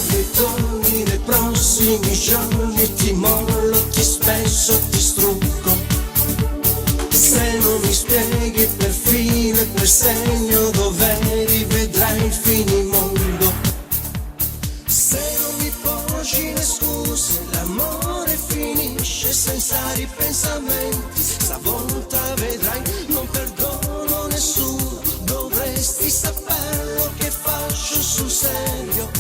ritorni nei prossimi giorni, ti mollo, ti spesso, ti strucco. Se non mi spieghi per filo e per segno dov'eri, vedrai il finimondo. Se non mi porgi le scuse, l'amore finisce senza ripensamenti. Stavolta vedrai, non perdono nessuno, dovresti saperlo che faccio sul serio.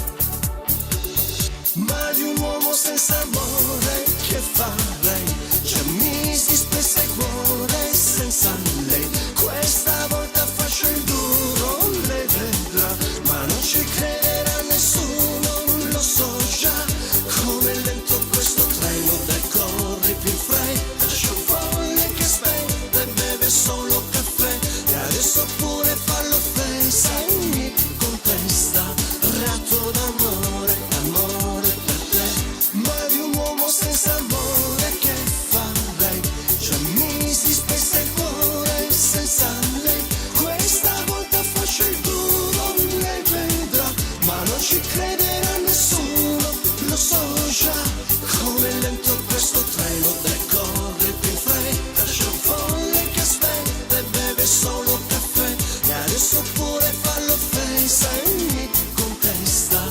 Ma di un uomo senza amore che farei? Già mi si spezza il cuore senza lei. Questa volta faccio il duro, lei vedrà, ma non ci crederà nessuno, lo so già. Come lento questo treno decorre più in fretta, c'è un folle che aspetta e beve solo caffè, e adesso pure fa l'offesa e mi contesta, ratto d'amore, amore per te. Ma di un uomo senza amore che farei? Già mi si spezza il cuore senza lei. Questa volta faccio il duro, lei vedrà, ma non ci crederà nessuno, lo so già. Come lento questo treno decorre più in fretta, c'è un folle che aspetta e beve solo caffè, e adesso pure fa l'offesa e mi contesta,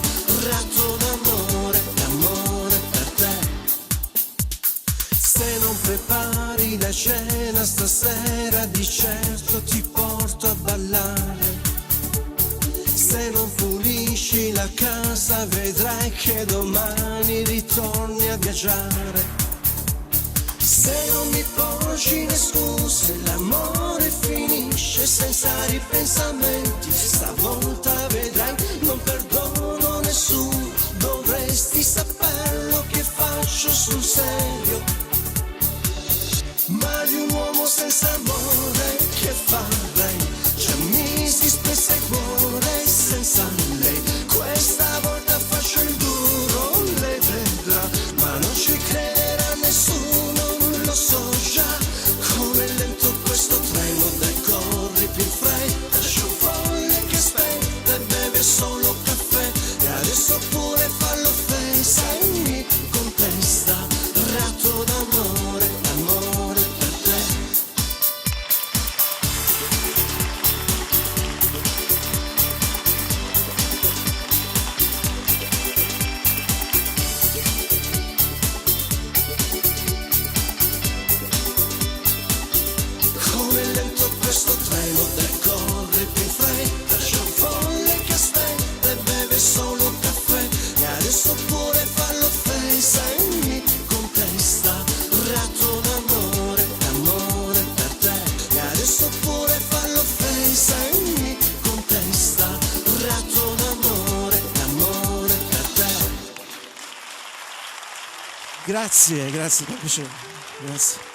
ratto d'amore, amore per te. Se non prepari la cena stasera, di certo ti porto a ballare. Se non pulisci la casa, vedrai che domani ritorni a viaggiare. Se non mi porgi le scuse, l'amore finisce senza ripensamenti. Stavolta vedrai, non perdono nessuno, dovresti saperlo che faccio sul serio. Ma di un uomo senza amore che farei? Già mi si spezza il cuore senza lei. Questa volta faccio il duro, lei vedrà, ma non ci crederà nessuno, lo so già. Come lento questo treno decorre più in fretta, c'è un folle che aspetta e beve solo caffè, e adesso pure fa l'offesa e mi contesta, ratto d'amore, amore per te. Come lento questo treno decorre più in fretta, c'è un folle che aspetta e beve solo caffè, e adesso pure fa l'offesa e mi contesta, ratto d'amore, amore per te. E adesso pure fa l'offesa e mi contesta, ratto d'amore, amore per te. Grazie, grazie, mi piaceva. Grazie.